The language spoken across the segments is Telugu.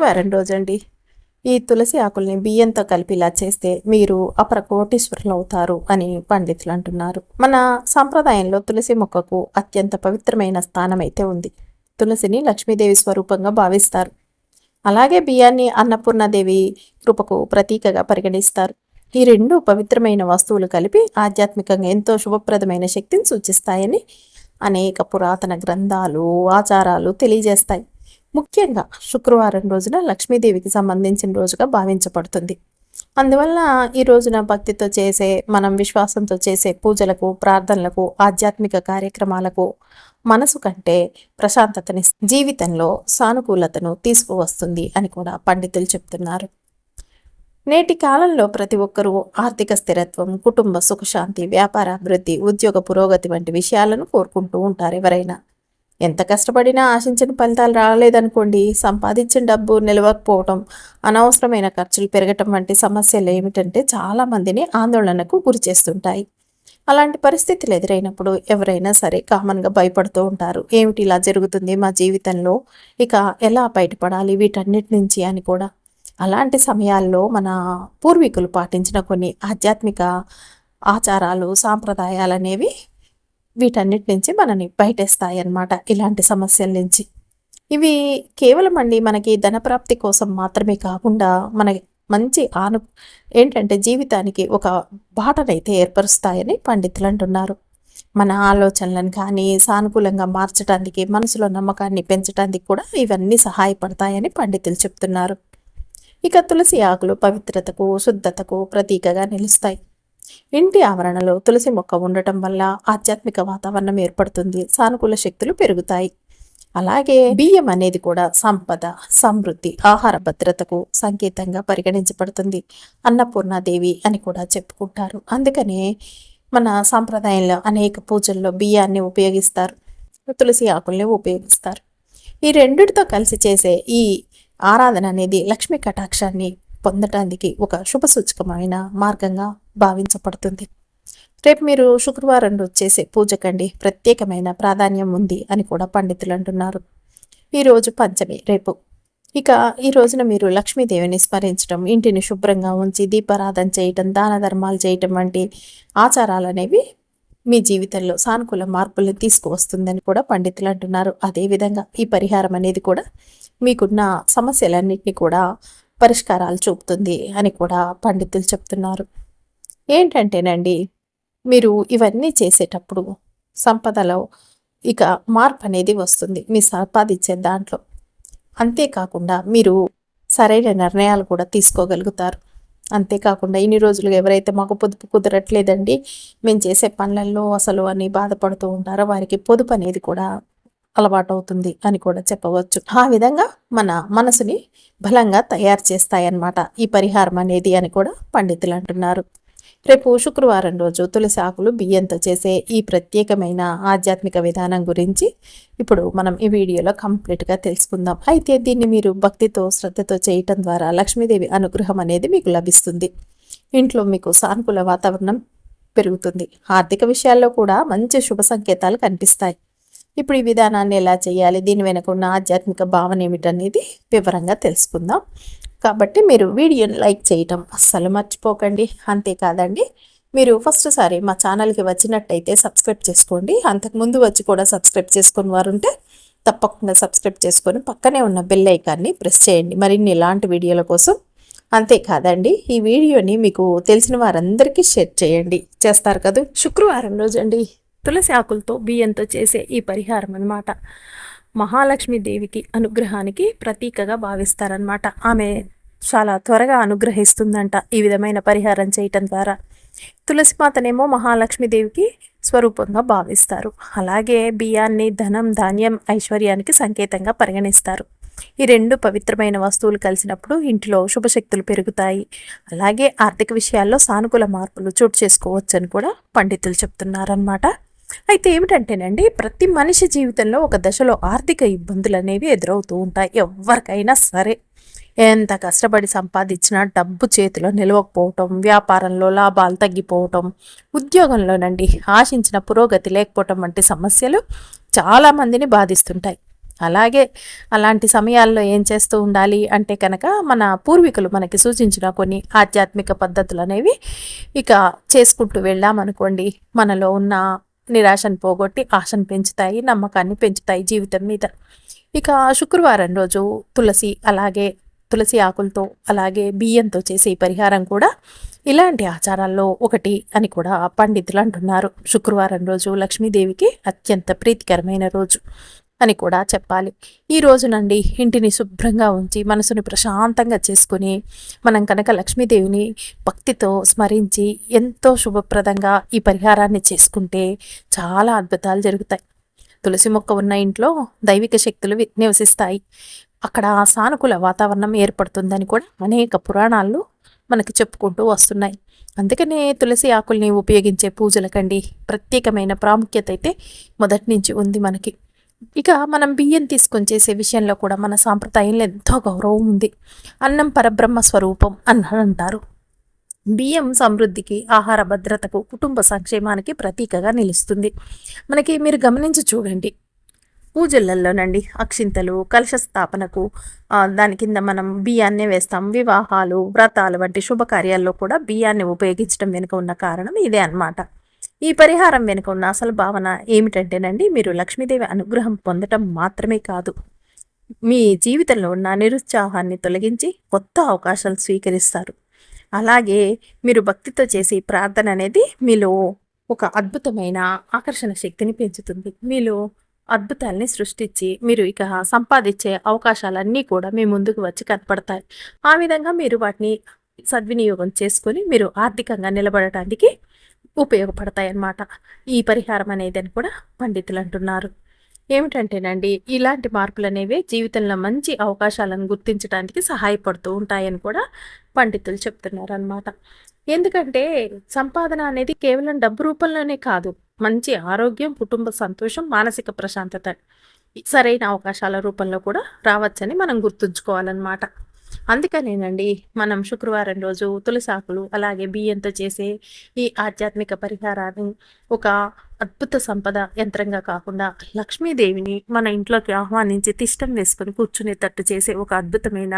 వారం రోజండి. ఈ తులసి ఆకుల్ని బియ్యంతో కలిపి ఇలా చేస్తే మీరు అపర కోటీశ్వరులు అవుతారు అని పండితులు అంటున్నారు. మన సాంప్రదాయంలో తులసి మొక్కకు అత్యంత పవిత్రమైన స్థానం అయితే ఉంది. తులసిని లక్ష్మీదేవి స్వరూపంగా భావిస్తారు. అలాగే బియ్యాన్ని అన్నపూర్ణాదేవి కృపకు ప్రతీకగా పరిగణిస్తారు. ఈ రెండు పవిత్రమైన వస్తువులు కలిపి ఆధ్యాత్మికంగా ఎంతో శుభప్రదమైన శక్తిని సూచిస్తాయని అనేక పురాతన గ్రంథాలు, ఆచారాలు తెలియజేస్తాయి. ముఖ్యంగా శుక్రవారం రోజున లక్ష్మీదేవికి సంబంధించిన రోజుగా భావించబడుతుంది. అందువల్ల ఈ రోజున భక్తితో చేసే, మనం విశ్వాసంతో చేసే పూజలకు, ప్రార్థనలకు, ఆధ్యాత్మిక కార్యక్రమాలకు మనసు కంటే ప్రశాంతతని, జీవితంలో సానుకూలతను తీసుకువస్తుంది అని కూడా పండితులు చెప్తున్నారు. నేటి కాలంలో ప్రతి ఒక్కరూ ఆర్థిక స్థిరత్వం, కుటుంబ సుఖశాంతి, వ్యాపార అభివృద్ధి, ఉద్యోగ పురోగతి వంటి విషయాలను కోరుకుంటూ ఉంటారు. ఎవరైనా ఎంత కష్టపడినా ఆశించిన ఫలితాలు రాలేదనుకోండి, సంపాదించిన డబ్బు నిలవకపోవటం, అనవసరమైన ఖర్చులు పెరగటం వంటి సమస్యలు ఏమిటంటే చాలామందిని ఆందోళనకు గురి చేస్తుంటాయి. అలాంటి పరిస్థితులు ఎదురైనప్పుడు ఎవరైనా సరే కామన్గా భయపడుతూ ఉంటారు. ఏమిటి ఇలా జరుగుతుంది మా జీవితంలో, ఇక ఎలా బయటపడాలి వీటన్నిటి నుంచి అని కూడా. అలాంటి సమయాల్లో మన పూర్వీకులు పాటించిన కొన్ని ఆధ్యాత్మిక ఆచారాలు, సాంప్రదాయాలు అనేవి వీటన్నిటి నుంచి మనని బయటేస్తాయి అన్నమాట. ఇలాంటి సమస్యల నుంచి ఇవి కేవలం మనకి ధనప్రాప్తి కోసం మాత్రమే కాకుండా మన మంచి ఏంటంటే జీవితానికి ఒక బాటనైతే ఏర్పరుస్తాయని పండితులు అంటున్నారు. మన ఆలోచనలను కానీ సానుకూలంగా మార్చడానికి, మనసులో నమ్మకాన్ని పెంచడానికి కూడా ఇవన్నీ సహాయపడతాయని పండితులు చెప్తున్నారు. ఇక తులసి ఆకులు పవిత్రతకు, శుద్ధతకు ప్రతీకగా నిలుస్తాయి. ఇంటి ఆవరణలో తులసి మొక్క ఉండటం వల్ల ఆధ్యాత్మిక వాతావరణం ఏర్పడుతుంది, సానుకూల శక్తులు పెరుగుతాయి. అలాగే బియ్యం అనేది కూడా సంపద, సమృద్ధి, ఆహార భద్రతకు సంకేతంగా పరిగణించబడుతుంది. అన్నపూర్ణాదేవి అని కూడా చెప్పుకుంటారు. అందుకనే మన సాంప్రదాయంలో అనేక పూజల్లో బియ్యాన్ని ఉపయోగిస్తారు, తులసి ఆకుల్ని ఉపయోగిస్తారు. ఈ రెండిటితో కలిసి చేసే ఈ ఆరాధన అనేది లక్ష్మీ కటాక్షాన్ని పొందటానికి ఒక శుభసూచకమైన మార్గంగా భావించబడుతుంది. రేపు మీరు శుక్రవారం రోజు చేసే పూజకండి ప్రత్యేకమైన ప్రాధాన్యం ఉంది అని కూడా పండితులు అంటున్నారు. ఈరోజు పంచమి, రేపు. ఇక ఈ రోజున మీరు లక్ష్మీదేవిని స్మరించడం, ఇంటిని శుభ్రంగా ఉంచి దీపారాధన చేయటం, దాన ధర్మాలు చేయటం వంటి ఆచారాలు అనేవి మీ జీవితంలో సానుకూల మార్పులను తీసుకువస్తుందని కూడా పండితులు అంటున్నారు. అదేవిధంగా ఈ పరిహారం అనేది కూడా మీకున్న సమస్యలన్నింటినీ కూడా పరిష్కారాలు చూపుతుంది అని కూడా పండితులు చెప్తున్నారు. ఏంటంటేనండి, మీరు ఇవన్నీ చేసేటప్పుడు సంపదలో ఇక మార్పు అనేది వస్తుంది మీ సంపాదించే దాంట్లో. అంతేకాకుండా మీరు సరైన నిర్ణయాలు కూడా తీసుకోగలుగుతారు. అంతేకాకుండా ఇన్ని రోజులుగా ఎవరైతే మాకు పొదుపు కుదరట్లేదండి, మేము చేసే పనులలో అసలు అని బాధపడుతూ ఉంటారో వారికి పొదుపు అనేది కూడా అలవాటు అవుతుంది అని కూడా చెప్పవచ్చు. ఆ విధంగా మన మనసుని బలంగా తయారు చేస్తాయన్నమాట ఈ పరిహారం అనేది అని కూడా పండితులు అంటున్నారు. రేపు శుక్రవారం రోజు తులసి ఆకులు బియ్యంతో చేసే ఈ ప్రత్యేకమైన ఆధ్యాత్మిక విధానం గురించి ఇప్పుడు మనం ఈ వీడియోలో కంప్లీట్గా తెలుసుకుందాం. అయితే దీన్ని మీరు భక్తితో, శ్రద్ధతో చేయటం ద్వారా లక్ష్మీదేవి అనుగ్రహం అనేది మీకు లభిస్తుంది. ఇంట్లో మీకు సానుకూల వాతావరణం పెరుగుతుంది. ఆర్థిక విషయాల్లో కూడా మంచి శుభ సంకేతాలు కనిపిస్తాయి. ఇప్పుడు ఈ విధానాన్ని ఎలా చేయాలి, దీని వెనక ఉన్న ఆధ్యాత్మిక భావన ఏమిటనేది వివరంగా తెలుసుకుందాం. కాబట్టి మీరు వీడియోని లైక్ చేయటం అస్సలు మర్చిపోకండి. అంతేకాదండి, మీరు ఫస్ట్ సారి మా ఛానల్కి వచ్చినట్టయితే సబ్స్క్రైబ్ చేసుకోండి. అంతకుముందు వచ్చి కూడా సబ్స్క్రైబ్ చేసుకుని వారు ఉంటే తప్పకుండా సబ్స్క్రైబ్ చేసుకొని పక్కనే ఉన్న బెల్ ఐకాన్ని ప్రెస్ చేయండి మరిన్ని ఇలాంటి వీడియోల కోసం. అంతేకాదండి, ఈ వీడియోని మీకు తెలిసిన వారందరికీ షేర్ చేయండి. చేస్తారు కదా. శుక్రవారం రోజు అండి తులసి ఆకులతో బియ్యంతో చేసే ఈ పరిహారం అన్నమాట మహాలక్ష్మీదేవికి అనుగ్రహానికి ప్రతీకగా భావిస్తారనమాట. ఆమె చాలా త్వరగా అనుగ్రహిస్తుందంట ఈ విధమైన పరిహారం చేయటం ద్వారా. తులసి మాతనేమో మహాలక్ష్మీదేవికి స్వరూపంగా భావిస్తారు. అలాగే బియ్యాన్ని ధనం, ధాన్యం, ఐశ్వర్యానికి సంకేతంగా పరిగణిస్తారు. ఈ రెండు పవిత్రమైన వస్తువులు కలిసినప్పుడు ఇంటిలో శుభశక్తులు పెరుగుతాయి. అలాగే ఆర్థిక విషయాల్లో సానుకూల మార్పులు చోటు చేసుకోవచ్చు అని కూడా పండితులు చెప్తున్నారనమాట. అయితే ఏమిటంటేనండి, ప్రతి మనిషి జీవితంలో ఒక దశలో ఆర్థిక ఇబ్బందులు అనేవి ఎదురవుతూ ఉంటాయి. ఎవరికైనా సరే ఎంత కష్టపడి సంపాదించినా డబ్బు చేతిలో నిలవకపోవటం, వ్యాపారంలో లాభాలు తగ్గిపోవటం, ఉద్యోగంలోనండి ఆశించిన పురోగతి లేకపోవటం వంటి సమస్యలు చాలామందిని బాధిస్తుంటాయి. అలాగే అలాంటి సమయాల్లో ఏం చేస్తూ ఉండాలి అంటే కనుక మన పూర్వీకులు మనకి సూచించిన కొన్ని ఆధ్యాత్మిక పద్ధతులు అనేవి ఇక చేసుకుంటూ వెళ్ళామనుకోండి, మనలో ఉన్న నిరాశను పోగొట్టి ఆశను పెంచుతాయి, నమ్మకాన్ని పెంచుతాయి జీవితం మీద. ఇక శుక్రవారం రోజు తులసి ఆకులతో అలాగే బియ్యంతో చేసే ఈ పరిహారం కూడా ఇలాంటి ఆచారాల్లో ఒకటి అని కూడా పండితులు అంటున్నారు. శుక్రవారం రోజు లక్ష్మీదేవికి అత్యంత ప్రీతికరమైన రోజు అని కూడా చెప్పాలి. ఈ రోజు నుండి ఇంటిని శుభ్రంగా ఉంచి మనసుని ప్రశాంతంగా చేసుకుని మనం కనుక లక్ష్మీదేవిని భక్తితో స్మరించి ఎంతో శుభప్రదంగా ఈ పరిహారాన్ని చేసుకుంటే చాలా అద్భుతాలు జరుగుతాయి. తులసి మొక్క ఉన్న ఇంట్లో దైవిక శక్తులు నివసిస్తాయి, అక్కడ సానుకూల వాతావరణం ఏర్పడుతుందని కూడా అనేక పురాణాలు మనకి చెప్పుకుంటూ వస్తున్నాయి. అందుకనే తులసి ఆకుల్ని ఉపయోగించే పూజలకండి ప్రత్యేకమైన ప్రాముఖ్యత అయితే మొదటి నుంచి ఉంది మనకి. ఇక మనం బియ్యం తీసుకొని చేసే విషయంలో కూడా మన సాంప్రదాయంలో ఎంతో గౌరవం ఉంది. అన్నం పరబ్రహ్మ స్వరూపం అని అంటారు. బియ్యం సమృద్ధికి, ఆహార భద్రతకు, కుటుంబ సంక్షేమానికి ప్రతీకగా నిలుస్తుంది. మనకి మీరు గమనించి చూడండి, పూజలలోనండి అక్షింతలు, కలశ స్థాపనకు దాని కింద మనం బియ్యాన్నే వేస్తాం. వివాహాలు, వ్రతాలు వంటి శుభకార్యాల్లో కూడా బియ్యాన్ని ఉపయోగించడం వెనుక ఉన్న కారణం ఇదే అన్నమాట. ఈ పరిహారం వెనుక ఉన్న అసలు భావన ఏమిటంటేనండి, మీరు లక్ష్మీదేవి అనుగ్రహం పొందటం మాత్రమే కాదు, మీ జీవితంలో ఉన్న నిరుత్సాహాన్ని తొలగించి కొత్త అవకాశాలు స్వీకరిస్తారు. అలాగే మీరు భక్తితో చేసే ప్రార్థన అనేది మీలో ఒక అద్భుతమైన ఆకర్షణ శక్తిని పెంచుతుంది. మీలో అద్భుతాల్ని సృష్టించి మీరు ఇక సంపాదించే అవకాశాలన్నీ కూడా మీ ముందుకు వచ్చి కనపడతాయి. ఆ విధంగా మీరు వాటిని సద్వినియోగం చేసుకొని మీరు ఆర్థికంగా నిలబడటానికి ఉపయోగపడతాయి అన్నమాట ఈ పరిహారం అనేది అని కూడా పండితులు అంటున్నారు. ఏమిటంటేనండి, ఇలాంటి మార్పులు అనేవి జీవితంలో మంచి అవకాశాలను గుర్తించడానికి సహాయపడుతూ ఉంటాయని కూడా పండితులు చెప్తున్నారు అన్నమాట. ఎందుకంటే సంపాదన అనేది కేవలం డబ్బు రూపంలోనే కాదు, మంచి ఆరోగ్యం, కుటుంబ సంతోషం, మానసిక ప్రశాంతత సరైన అవకాశాల రూపంలో కూడా రావచ్చని మనం గుర్తుంచుకోవాలన్నమాట. అందుకనేనండి మనం శుక్రవారం రోజు తులసాకులు అలాగే బియ్యంతో చేసే ఈ ఆధ్యాత్మిక పరిహారాన్ని ఒక అద్భుత సంపద యంత్రంగా కాకుండా లక్ష్మీదేవిని మన ఇంట్లోకి ఆహ్వానించి తిష్టం వేసుకొని కూర్చునేటట్టు చేసే ఒక అద్భుతమైన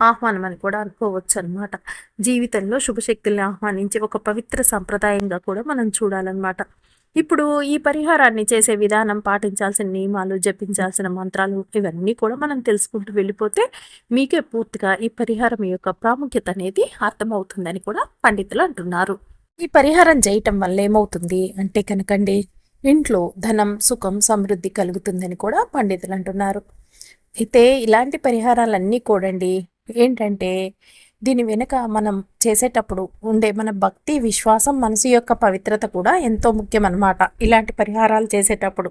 ఆహ్వానం అని కూడా అనుకోవచ్చు అనమాట. జీవితంలో శుభశక్తుల్ని ఆహ్వానించే ఒక పవిత్ర సంప్రదాయంగా కూడా మనం చూడాలన్నమాట. ఇప్పుడు ఈ పరిహారాన్ని చేసే విధానం, పాటించాల్సిన నియమాలు, జపించాల్సిన మంత్రాలు ఇవన్నీ కూడా మనం తెలుసుకుంటూ వెళ్ళిపోతే మీకే పూర్తిగా ఈ పరిహారం యొక్క ప్రాముఖ్యత అనేది అర్థమవుతుందని కూడా పండితులు అంటున్నారు. ఈ పరిహారం చేయటం వల్ల ఏమవుతుంది అంటే కనుకండి, ఇంట్లో ధనం, సుఖం, సమృద్ధి కలుగుతుందని కూడా పండితులు అంటున్నారు. అయితే ఇలాంటి పరిహారాలన్నీ కూడండి ఏంటంటే దీని వెనుక మనం చేసేటప్పుడు ఉండే మన భక్తి, విశ్వాసం, మనసు యొక్క పవిత్రత కూడా ఎంతో ముఖ్యం అన్నమాట. ఇలాంటి పరిహారాలు చేసేటప్పుడు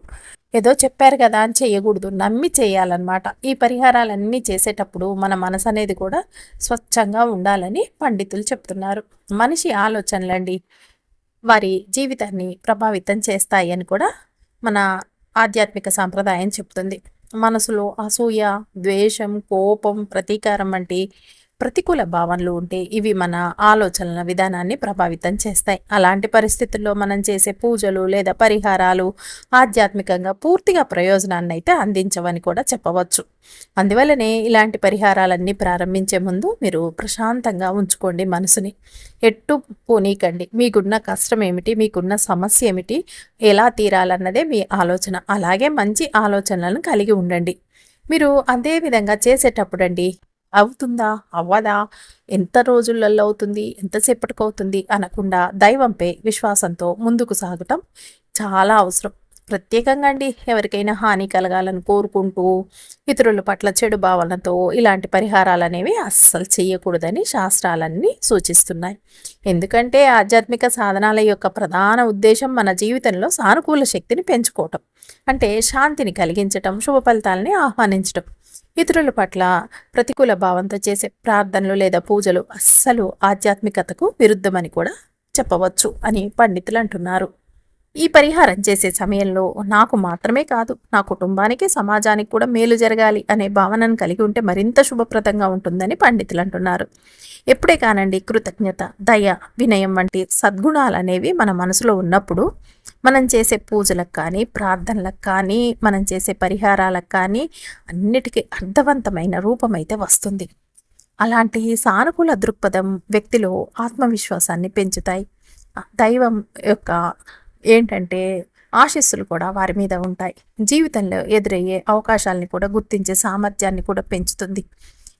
ఏదో చెప్పారు కదా అని చేయకూడదు, నమ్మి చేయాలన్నమాట. ఈ పరిహారాలన్నీ చేసేటప్పుడు మన మనసు అనేది కూడా స్వచ్ఛంగా ఉండాలని పండితులు చెప్తున్నారు. మనిషి ఆలోచనలండి వారి జీవితాన్ని ప్రభావితం చేస్తాయి అని కూడా మన ఆధ్యాత్మిక సాంప్రదాయం చెప్తుంది. మనసులో అసూయ, ద్వేషం, కోపం, ప్రతీకారం వంటి ప్రతికూల భావనలు ఉంటే ఇవి మన ఆలోచనల విధానాన్ని ప్రభావితం చేస్తాయి. అలాంటి పరిస్థితుల్లో మనం చేసే పూజలు లేదా పరిహారాలు ఆధ్యాత్మికంగా పూర్తిగా ప్రయోజనాన్ని అయితే అందించవని కూడా చెప్పవచ్చు. అందువల్లనే ఇలాంటి పరిహారాలన్నీ ప్రారంభించే ముందు మీరు ప్రశాంతంగా ఉంచుకోండి మనసుని. ఎట్టు పోనీకండి. మీకున్న కష్టం ఏమిటి, మీకున్న సమస్య ఏమిటి, ఎలా తీరాలన్నదే మీ ఆలోచన. అలాగే మంచి ఆలోచనలను కలిగి ఉండండి. మీరు అదే విధంగా చేసేటప్పుడు అండి, అవుతుందా, అవ్వదా, ఎంత రోజులలో అవుతుంది, ఎంతసేపటికి అవుతుంది అనకుండా దైవంపై విశ్వాసంతో ముందుకు సాగటం చాలా అవసరం. ప్రత్యేకంగా అండి ఎవరికైనా హాని కలగాలని కోరుకుంటూ ఇతరుల పట్ల చెడు భావనతో ఇలాంటి పరిహారాలు అనేవి అస్సలు చేయకూడదని శాస్త్రాలన్నీ సూచిస్తున్నాయి. ఎందుకంటే ఆధ్యాత్మిక సాధనాల యొక్క ప్రధాన ఉద్దేశం మన జీవితంలో సానుకూల శక్తిని పెంచుకోవటం, అంటే శాంతిని కలిగించటం, శుభ ఫలితాలని ఆహ్వానించటం. ఇతరుల పట్ల ప్రతికూల భావంతో చేసే ప్రార్థనలు లేదా పూజలు అస్సలు ఆధ్యాత్మికతకు విరుద్ధమని కూడా చెప్పవచ్చు అని పండితులు అంటున్నారు. ఈ పరిహారం చేసే సమయంలో నాకు మాత్రమే కాదు, నా కుటుంబానికి, సమాజానికి కూడా మేలు జరగాలి అనే భావనను కలిగి ఉంటే మరింత శుభప్రదంగా ఉంటుందని పండితులు అంటున్నారు. ఎప్పుడే కానండి కృతజ్ఞత, దయ, వినయం వంటి సద్గుణాలు అనేవి మన మనసులో ఉన్నప్పుడు మనం చేసే పూజలకు కానీ, ప్రార్థనలకు కానీ, మనం చేసే పరిహారాలకు కానీ అన్నిటికీ అర్థవంతమైన రూపమైతే వస్తుంది. అలాంటి సానుకూల దృక్పథం వ్యక్తిలో ఆత్మవిశ్వాసాన్ని పెంచుతాయి. దైవం యొక్క ఏంటంటే ఆశీస్సులు కూడా వారి మీద ఉంటాయి. జీవితంలో ఎదురయ్యే అవకాశాలని కూడా గుర్తించే సామర్థ్యాన్ని కూడా పెంచుతుంది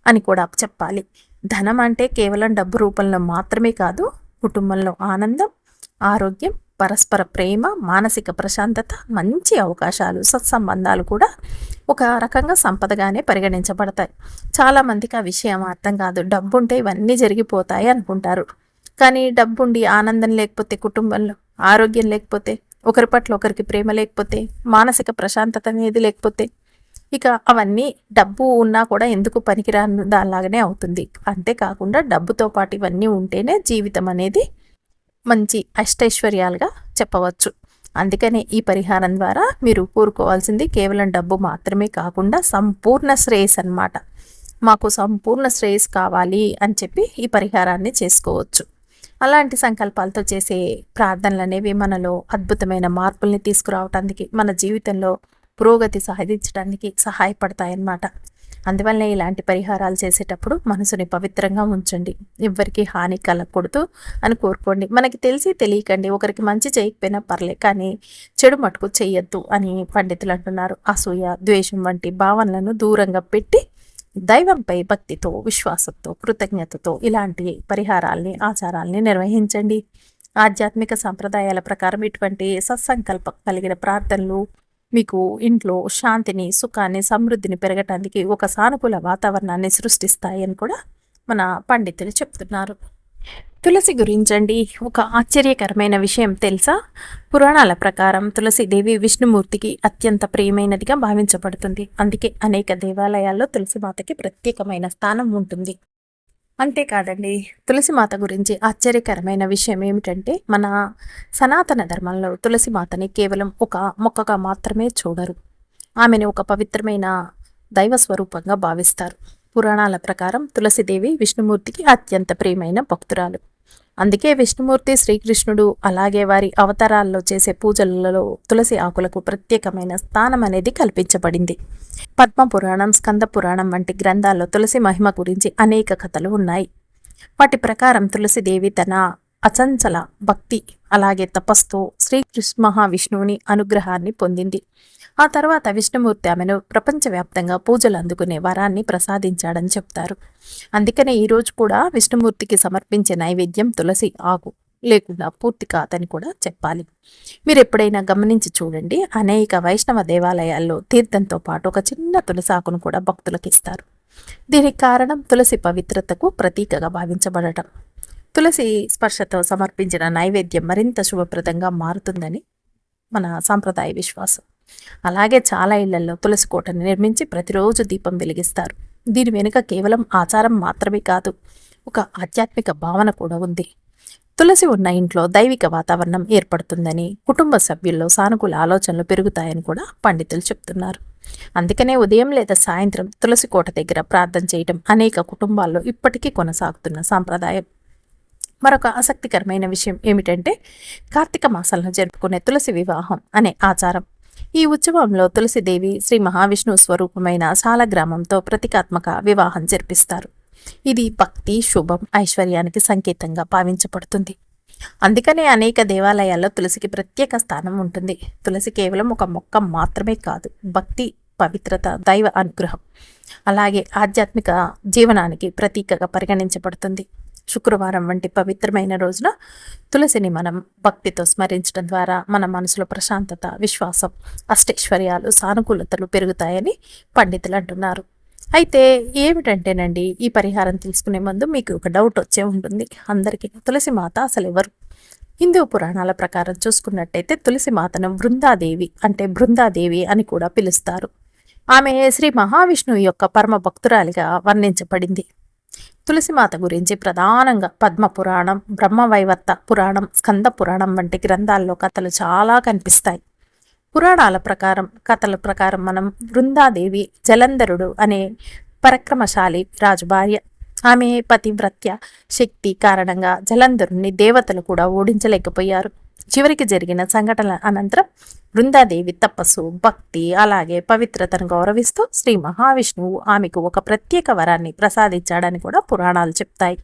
అని కూడా చెప్పాలి. ధనం అంటే కేవలం డబ్బు రూపంలో మాత్రమే కాదు, కుటుంబంలో ఆనందం, ఆరోగ్యం, పరస్పర ప్రేమ, మానసిక ప్రశాంతత, మంచి అవకాశాలు, సత్సంబంధాలు కూడా ఒక రకంగా సంపదగానే పరిగణించబడతాయి. చాలామందికి ఆ విషయం అర్థం కాదు. డబ్బుంటే ఇవన్నీ జరిగిపోతాయి అనుకుంటారు. కానీ డబ్బుండి ఆనందం లేకపోతే, కుటుంబంలో ఆరోగ్యం లేకపోతే, ఒకరి పట్ల ఒకరికి ప్రేమ లేకపోతే, మానసిక ప్రశాంతత అనేది లేకపోతే, ఇక అవన్నీ డబ్బు ఉన్నా కూడా ఎందుకు పనికిరాని దానిలాగానే అవుతుంది. అంతేకాకుండా డబ్బుతో పాటు ఇవన్నీ ఉంటేనే జీవితం అనేది మంచి అష్టైశ్వర్యాలుగా చెప్పవచ్చు. అందుకనే ఈ పరిహారం ద్వారా మీరు కోరుకోవాల్సింది కేవలం డబ్బు మాత్రమే కాకుండా సంపూర్ణ శ్రేయస్ అన్నమాట. మాకు సంపూర్ణ శ్రేయస్ కావాలి అని చెప్పి ఈ పరిహారాన్ని చేసుకోవచ్చు. అలాంటి సంకల్పాలతో చేసే ప్రార్థనలు అనేవి మనలో అద్భుతమైన మార్పుల్ని తీసుకురావటానికి, మన జీవితంలో పురోగతి సాధించడానికి సహాయపడతాయన్నమాట. అందువల్లనే ఇలాంటి పరిహారాలు చేసేటప్పుడు మనసుని పవిత్రంగా ఉంచండి. ఎవ్వరికి హాని కలగకూడదు అని కోరుకోండి. మనకి తెలిసి తెలియకండి ఒకరికి మంచి చేయకపోయినా పర్లే, కానీ చెడు మటుకు చెయ్యొద్దు అని పండితులు అంటున్నారు. అసూయ, ద్వేషం వంటి భావనలను దూరంగా పెట్టి దైవంపై భక్తితో, విశ్వాసంతో, కృతజ్ఞతతో ఇలాంటి పరిహారాల్ని, ఆచారాల్ని నిర్వహించండి. ఆధ్యాత్మిక సంప్రదాయాల ప్రకారం ఇటువంటి సత్సంకల్పం కలిగిన ప్రార్థనలు మీకు ఇంట్లో శాంతిని, సుఖాన్ని, సమృద్ధిని పెరగటానికి ఒక సానుకూల వాతావరణాన్ని సృష్టిస్తాయి అని కూడా మన పండితులు చెప్తున్నారు. తులసి గురించండి ఒక ఆశ్చర్యకరమైన విషయం తెలుసా? పురాణాల ప్రకారం తులసిదేవి విష్ణుమూర్తికి అత్యంత ప్రియమైనదిగా భావించబడుతుంది. అందుకే అనేక దేవాలయాల్లో తులసిమాతకి ప్రత్యేకమైన స్థానం ఉంటుంది. అంతేకాదండి, తులసిమాత గురించి ఆశ్చర్యకరమైన విషయం ఏమిటంటే, మన సనాతన ధర్మంలో తులసిమాతని కేవలం ఒక మొక్కగా మాత్రమే చూడరు. ఆమెను ఒక పవిత్రమైన దైవ స్వరూపంగా భావిస్తారు. పురాణాల ప్రకారం తులసిదేవి విష్ణుమూర్తికి అత్యంత ప్రియమైన భక్తురాలు. అందుకే విష్ణుమూర్తి, శ్రీకృష్ణుడు అలాగే వారి అవతారాల్లో చేసే పూజలలో తులసి ఆకులకు ప్రత్యేకమైన స్థానం అనేది కల్పించబడింది. పద్మ పురాణం, స్కంద పురాణం వంటి గ్రంథాల్లో తులసి మహిమ గురించి అనేక కథలు ఉన్నాయి. వాటి ప్రకారం తులసిదేవి తన అచంచల భక్తి అలాగే తపస్సుతో శ్రీకృష్ణ మహావిష్ణువుని అనుగ్రహాన్ని పొందింది. ఆ తర్వాత విష్ణుమూర్తి ఆమెను ప్రపంచవ్యాప్తంగా పూజలు అందుకునే వరాన్ని ప్రసాదించాడని చెప్తారు. అందుకనే ఈరోజు కూడా విష్ణుమూర్తికి సమర్పించే నైవేద్యం తులసి ఆకు లేకుండా పూర్తి కాదని కూడా చెప్పాలి. మీరు ఎప్పుడైనా గమనించి చూడండి, అనేక వైష్ణవ దేవాలయాల్లో తీర్థంతో పాటు ఒక చిన్న తులసి ఆకును కూడా భక్తులకు ఇస్తారు. దీనికి కారణం తులసి పవిత్రతకు ప్రతీకగా భావించబడటం. తులసి స్పర్శతో సమర్పించిన నైవేద్యం మరింత శుభప్రదంగా మారుతుందని మన సాంప్రదాయ విశ్వాసం. అలాగే చాలా ఇళ్లలో తులసి కోటను నిర్మించి ప్రతిరోజు దీపం వెలిగిస్తారు. దీని వెనుక కేవలం ఆచారం మాత్రమే కాదు, ఒక ఆధ్యాత్మిక భావన కూడా ఉంది. తులసి ఉన్న ఇంట్లో దైవిక వాతావరణం ఏర్పడుతుందని, కుటుంబ సభ్యుల్లో సానుకూల ఆలోచనలు పెరుగుతాయని కూడా పండితులు చెప్తున్నారు. అందుకనే ఉదయం లేదా సాయంత్రం తులసి కోట దగ్గర ప్రార్థన చేయడం అనేక కుటుంబాల్లో ఇప్పటికీ కొనసాగుతున్న సాంప్రదాయం. మరొక ఆసక్తికరమైన విషయం ఏమిటంటే, కార్తీక మాసంలో జరుపుకునే తులసి వివాహం అనే ఆచారం. ఈ ఉత్సవంలో తులసిదేవి శ్రీ మహావిష్ణువు స్వరూపమైన శాలగ్రామంతో ప్రతీకాత్మక వివాహం జరిపిస్తారు. ఇది భక్తి, శుభం, ఐశ్వర్యానికి సంకేతంగా భావించబడుతుంది. అందుకనే అనేక దేవాలయాల్లో తులసికి ప్రత్యేక స్థానం ఉంటుంది. తులసి కేవలం ఒక మొక్క మాత్రమే కాదు, భక్తి, పవిత్రత, దైవ అనుగ్రహం అలాగే ఆధ్యాత్మిక జీవనానికి ప్రతీకగా పరిగణించబడుతుంది. శుక్రవారం వంటి పవిత్రమైన రోజున తులసిని మనం భక్తితో స్మరించడం ద్వారా మన మనసులో ప్రశాంతత, విశ్వాసం, అష్టైశ్వర్యాలు, సానుకూలతలు పెరుగుతాయని పండితులు అంటున్నారు. అయితే ఏమిటంటేనండి, ఈ పరిహారం తెలుసుకునే ముందు మీకు ఒక డౌట్ వచ్చే ఉంటుంది అందరికీ. తులసి మాత అసలు ఎవరు? హిందూ పురాణాల ప్రకారం చూసుకున్నట్టయితే తులసి మాతను బృందాదేవి అని కూడా పిలుస్తారు. ఆమె శ్రీ మహావిష్ణువు యొక్క పరమ భక్తురాలిగా వర్ణించబడింది. తులసిమాత గురించి ప్రధానంగా పద్మ పురాణం, బ్రహ్మవైవర్త పురాణం, స్కంద పురాణం వంటి గ్రంథాల్లో కథలు చాలా కనిపిస్తాయి. కథల ప్రకారం మనం బృందాదేవి జలంధరుడు అనే పరాక్రమశాలి రాజు భార్య. ఆమె పతివ్రత్య శక్తి కారణంగా జలంధరుని దేవతలు కూడా ఓడించలేకపోయారు. చివరికి జరిగిన సంఘటనల అనంతరం బృందాదేవి తపస్సు, భక్తి అలాగే పవిత్రతను గౌరవిస్తూ శ్రీ మహావిష్ణువు ఆమెకు ఒక ప్రత్యేక వరాన్ని ప్రసాదించాడని కూడా పురాణాలు చెప్తాయి.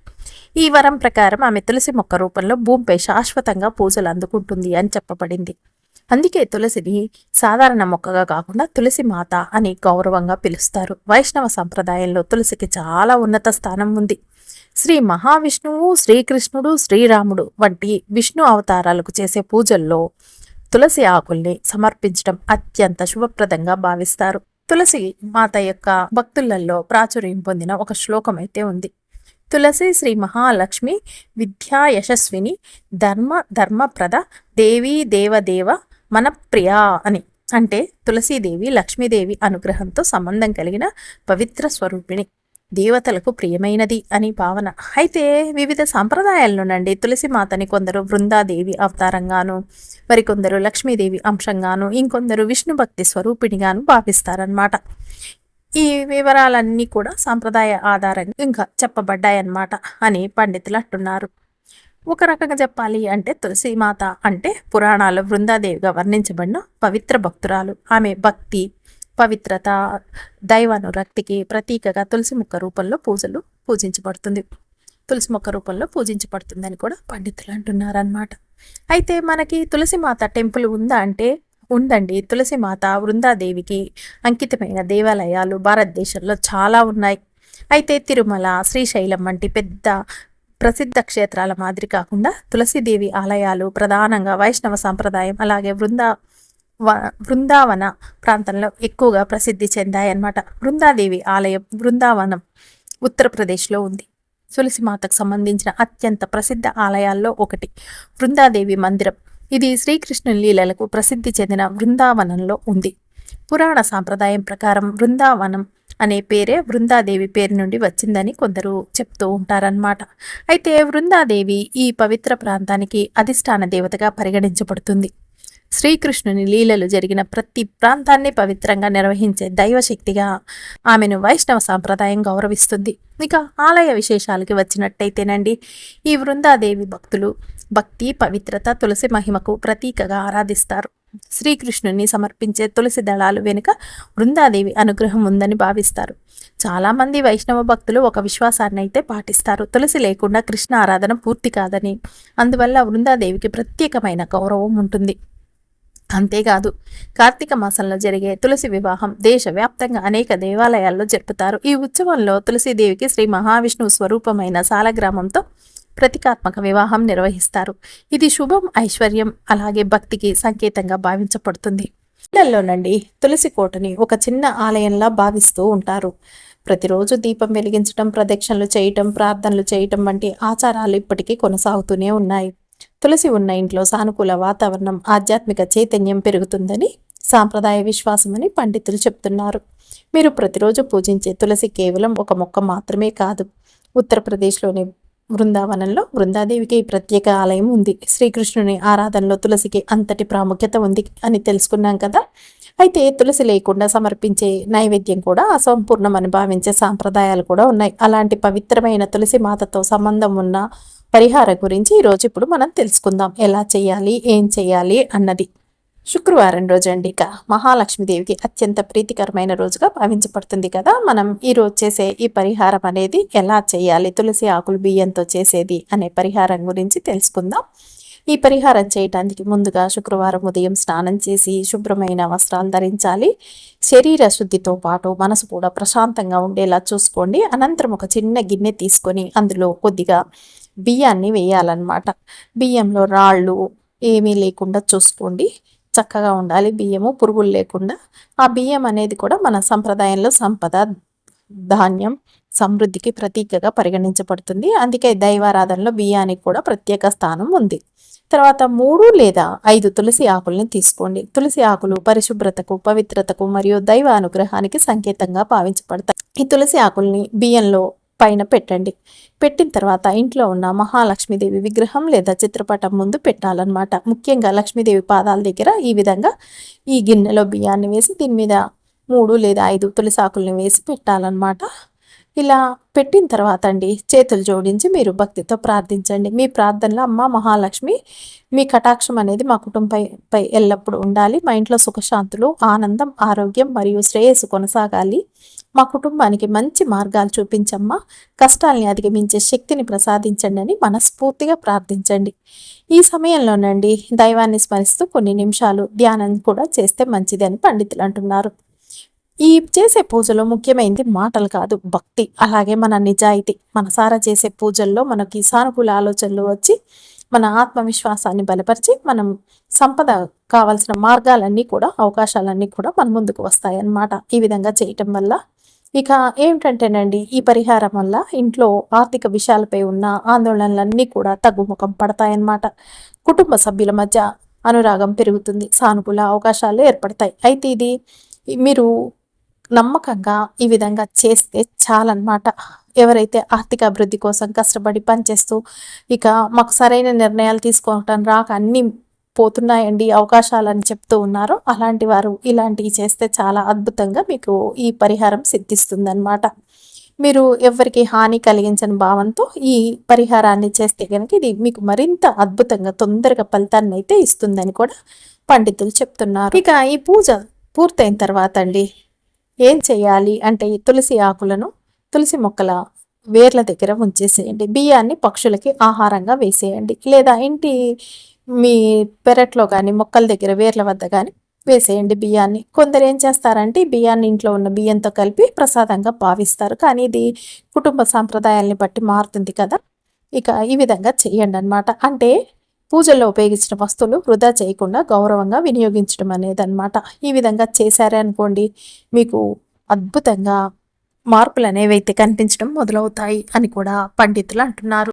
ఈ వరం ప్రకారం ఆమె తులసి మొక్క రూపంలో భూమిపై శాశ్వతంగా పూజలు అందుకుంటుంది అని చెప్పబడింది. అందుకే తులసిని సాధారణ మొక్కగా కాకుండా తులసి మాత అని గౌరవంగా పిలుస్తారు. వైష్ణవ సంప్రదాయంలో తులసికి చాలా ఉన్నత స్థానం ఉంది. శ్రీ మహావిష్ణువు, శ్రీకృష్ణుడు, శ్రీరాముడు వంటి విష్ణు అవతారాలకు చేసే పూజల్లో తులసి ఆకుల్ని సమర్పించడం అత్యంత శుభప్రదంగా భావిస్తారు. తులసి మాత యొక్క భక్తులలో ప్రాచుర్యం పొందిన ఒక శ్లోకం అయితే ఉంది. తులసి శ్రీ మహాలక్ష్మి విద్యా యశస్విని ధర్మప్రద దేవీ దేవదేవ మన ప్రియా అని. అంటే తులసీదేవి లక్ష్మీదేవి అనుగ్రహంతో సంబంధం కలిగిన పవిత్ర స్వరూపిణి, దేవతలకు ప్రియమైనది అని భావన. అయితే వివిధ సాంప్రదాయాల్లోనండి తులసి మాతని కొందరు బృందాదేవి అవతారంగాను, మరికొందరు లక్ష్మీదేవి అంశంగాను, ఇంకొందరు విష్ణు భక్తి స్వరూపిణిగాను భావిస్తారనమాట. ఈ వివరాలన్నీ కూడా సాంప్రదాయ ఆధారంగా ఇంకా చెప్పబడ్డాయన్నమాట అని పండితులు అంటున్నారు. ఒక రకంగా చెప్పాలి అంటే తులసి మాత అంటే పురాణాల్లో బృందాదేవిగా వర్ణించబడిన పవిత్ర భక్తురాలు. ఆమె భక్తి, పవిత్రత, దైవానురక్తికి ప్రతీకగా తులసి మొక్క రూపంలో పూజించబడుతుంది. తులసి మొక్క రూపంలో పూజించబడుతుందని కూడా పండితులు అంటున్నారన్నమాట. అయితే మనకి తులసి మాత టెంపుల్ ఉందా అంటే ఉందండి. తులసి మాత బృందాదేవికి అంకితమైన దేవాలయాలు భారతదేశంలో చాలా ఉన్నాయి. అయితే తిరుమల, శ్రీశైలం వంటి పెద్ద ప్రసిద్ధ క్షేత్రాల మాదిరి కాకుండా తులసీదేవి ఆలయాలు ప్రధానంగా వైష్ణవ సాంప్రదాయం అలాగే బృందావన ప్రాంతంలో ఎక్కువగా ప్రసిద్ధి చెందాయన్నమాట. బృందాదేవి ఆలయం బృందావనం ఉత్తరప్రదేశ్లో ఉంది. తులసి మాతకు సంబంధించిన అత్యంత ప్రసిద్ధ ఆలయాల్లో ఒకటి బృందాదేవి మందిరం. ఇది శ్రీకృష్ణుని లీలలకు ప్రసిద్ధి చెందిన బృందావనంలో ఉంది. పురాణ సాంప్రదాయం ప్రకారం బృందావనం అనే పేరే బృందాదేవి పేరు నుండి వచ్చిందని కొందరు చెప్తూ ఉంటారన్నమాట. అయితే బృందాదేవి ఈ పవిత్ర ప్రాంతానికి అధిష్టాన దేవతగా పరిగణించబడుతుంది. శ్రీకృష్ణుని లీలలు జరిగిన ప్రతి ప్రాంతాన్ని పవిత్రంగా నిర్వహించే దైవశక్తిగా ఆమెను వైష్ణవ సాంప్రదాయం గౌరవిస్తుంది. ఇక ఆలయ విశేషాలకి వచ్చినట్టయితేనండి, ఈ బృందాదేవి భక్తులు భక్తి, పవిత్రత, తులసి మహిమకు ప్రతీకగా ఆరాధిస్తారు. శ్రీకృష్ణుని సమర్పించే తులసి దళాలు వెనుక బృందాదేవి అనుగ్రహం ఉందని భావిస్తారు. చాలామంది వైష్ణవ భక్తులు ఒక విశ్వాసాన్ని అయితే పాటిస్తారు. తులసి లేకుండా కృష్ణ ఆరాధన పూర్తి కాదని, అందువల్ల బృందాదేవికి ప్రత్యేకమైన గౌరవం ఉంటుంది. అంతేకాదు, కార్తీక మాసంలో జరిగే తులసి వివాహం దేశవ్యాప్తంగా అనేక దేవాలయాల్లో జరుపుతారు. ఈ ఉత్సవంలో తులసీదేవికి శ్రీ మహావిష్ణువు స్వరూపమైన సాలగ్రామంతో ప్రతీకాత్మక వివాహం నిర్వహిస్తారు. ఇది శుభం, ఐశ్వర్యం అలాగే భక్తికి సంకేతంగా భావించబడుతుంది. ఇళ్లలోనండి తులసి కోటని ఒక చిన్న ఆలయంలా భావిస్తూ ఉంటారు. ప్రతిరోజు దీపం వెలిగించడం, ప్రదక్షిణలు చేయటం, ప్రార్థనలు చేయటం వంటి ఆచారాలు ఇప్పటికీ కొనసాగుతూనే ఉన్నాయి. తులసి ఉన్న ఇంట్లో సానుకూల వాతావరణం, ఆధ్యాత్మిక చైతన్యం పెరుగుతుందని సాంప్రదాయ విశ్వాసమని పండితులు చెప్తున్నారు. మీరు ప్రతిరోజు పూజించే తులసి కేవలం ఒక మొక్క మాత్రమే కాదు. ఉత్తరప్రదేశ్లోని బృందావనంలో బృందాదేవికి ప్రత్యేక ఆలయం ఉంది. శ్రీకృష్ణుని ఆరాధనలో తులసికి అంతటి ప్రాముఖ్యత ఉంది అని తెలుసుకున్నాం కదా. అయితే తులసి లేకుండా సమర్పించే నైవేద్యం కూడా అసంపూర్ణమని భావించే సాంప్రదాయాలు కూడా ఉన్నాయి. అలాంటి పవిత్రమైన తులసి మాతతో సంబంధం ఉన్న పరిహారం గురించి ఈరోజు ఇప్పుడు మనం తెలుసుకుందాం. ఎలా చేయాలి, ఏం చేయాలి అన్నది. శుక్రవారం రోజు అండి, ఇక మహాలక్ష్మీదేవికి అత్యంత ప్రీతికరమైన రోజుగా భావించబడుతుంది కదా. మనం ఈరోజు చేసే ఈ పరిహారం అనేది ఎలా చేయాలి, తులసి ఆకులు బియ్యంతో చేసేది అనే పరిహారం గురించి తెలుసుకుందాం. ఈ పరిహారం చేయడానికి ముందుగా శుక్రవారం ఉదయం స్నానం చేసి శుభ్రమైన వస్త్రాలు ధరించాలి. శరీర శుద్ధితో పాటు మనసు కూడా ప్రశాంతంగా ఉండేలా చూసుకోండి. అనంతరం ఒక చిన్న గిన్నె తీసుకొని అందులో కొద్దిగా బియ్యాన్ని వేయాలన్నమాట. బియ్యంలో రాళ్ళు ఏమీ లేకుండా చూసుకోండి. చక్కగా ఉండాలి బియ్యము, పురుగులు లేకుండా. ఆ బియ్యం అనేది కూడా మన సంప్రదాయంలో సంపద, ధాన్యం, సమృద్ధికి ప్రతీకగా పరిగణించబడుతుంది. అందుకే దైవారాధనలో బియ్యానికి కూడా ప్రత్యేక స్థానం ఉంది. తర్వాత 3 లేదా 5 తులసి ఆకుల్ని తీసుకోండి. తులసి ఆకులు పరిశుభ్రతకు, పవిత్రతకు మరియు దైవ అనుగ్రహానికి సంకేతంగా భావించబడతాయి. ఈ తులసి ఆకుల్ని బియ్యంలో పైన పెట్టండి. పెట్టిన తర్వాత ఇంట్లో ఉన్న మహాలక్ష్మీదేవి విగ్రహం లేదా చిత్రపటం ముందు పెట్టాలన్నమాట. ముఖ్యంగా లక్ష్మీదేవి పాదాల దగ్గర ఈ విధంగా ఈ గిన్నెలో బియ్యాన్ని వేసి దీని మీద 3 లేదా 5 తులసి ఆకుల్ని వేసి పెట్టాలన్నమాట. ఇలా పెట్టిన తర్వాత అండి చేతులు జోడించి మీరు భక్తితో ప్రార్థించండి. మీ ప్రార్థనలో అమ్మ మహాలక్ష్మి మీ కటాక్షం అనేది మా కుటుంబంపై ఎల్లప్పుడూ ఉండాలి. మా ఇంట్లో సుఖశాంతులు, ఆనందం, ఆరోగ్యం మరియు శ్రేయస్సు కొనసాగాలి. మా కుటుంబానికి మంచి మార్గాలు చూపించమ్మా, కష్టాల్ని అధిగమించే శక్తిని ప్రసాదించండి అని మనస్ఫూర్తిగా ప్రార్థించండి. ఈ సమయంలోనండి దైవాన్ని స్మరిస్తూ కొన్ని నిమిషాలు ధ్యానం కూడా చేస్తే మంచిది అని పండితులు అంటున్నారు. ఈ చేసే పూజలో ముఖ్యమైనది మాటలు కాదు, భక్తి. అలాగే మన నిజాయితీ. మనసారా చేసే పూజల్లో మనకి సానుకూల ఆలోచనలు వచ్చి మన ఆత్మవిశ్వాసాన్ని బలపరిచి మనం సంపద కావాల్సిన మార్గాలన్నీ కూడా, అవకాశాలన్నీ కూడా మన ముందుకు వస్తాయన్నమాట ఈ విధంగా చేయటం వల్ల. ఇక ఏమిటంటేనండి, ఈ పరిహారం వల్ల ఇంట్లో ఆర్థిక విషయాలపై ఉన్న ఆందోళనలన్నీ కూడా తగ్గుముఖం పడతాయన్నమాట. కుటుంబ సభ్యుల మధ్య అనురాగం పెరుగుతుంది, సానుకూల అవకాశాలు ఏర్పడతాయి. అయితే ఇది మీరు నమ్మకంగా ఈ విధంగా చేస్తే చాలన్నమాట. ఎవరైతే ఆర్థిక అభివృద్ధి కోసం కష్టపడి పనిచేస్తూ ఇక మాకు సరైన నిర్ణయాలు తీసుకోవటం రాక అన్నీ పోతున్నాయండి అవకాశాలని చెప్తూ ఉన్నారో, అలాంటి వారు ఇలాంటివి చేస్తే చాలా అద్భుతంగా మీకు ఈ పరిహారం సిద్ధిస్తుందన్నమాట. మీరు ఎవరికి హాని కలిగించని భావంతో ఈ పరిహారాన్ని చేస్తే కనుక ఇది మీకు మరింత అద్భుతంగా తొందరగా ఫలితాన్ని అయితే ఇస్తుందని కూడా పండితులు చెప్తున్నారు. ఇక ఈ పూజ పూర్తయిన తర్వాత అండి ఏం చేయాలి అంటే, ఈ తులసి ఆకులను తులసి మొక్కల వేర్ల దగ్గర ఉంచేసేయండి. బియ్యాన్ని పక్షులకి ఆహారంగా వేసేయండి, లేదా ఇంటి మీ పెరట్లో కానీ మొక్కల దగ్గర వేర్ల వద్ద కానీ వేసేయండి బియ్యాన్ని. కొందరు ఏం చేస్తారంటే ఈ బియ్యాన్ని ఇంట్లో ఉన్న బియ్యంతో కలిపి ప్రసాదంగా భావిస్తారు, కానీ ఇది కుటుంబ సాంప్రదాయాల్ని బట్టి మారుతుంది కదా. ఇక ఈ విధంగా చేయండి అనమాట. అంటే పూజల్లో ఉపయోగించిన వస్తువులు వృధా చేయకుండా గౌరవంగా వినియోగించడం అనేది అనమాట. ఈ విధంగా చేశారే అనుకోండి, మీకు అద్భుతంగా మార్పులు అనేవి అయితే కనిపించడం మొదలవుతాయి అని కూడా పండితులు అంటున్నారు.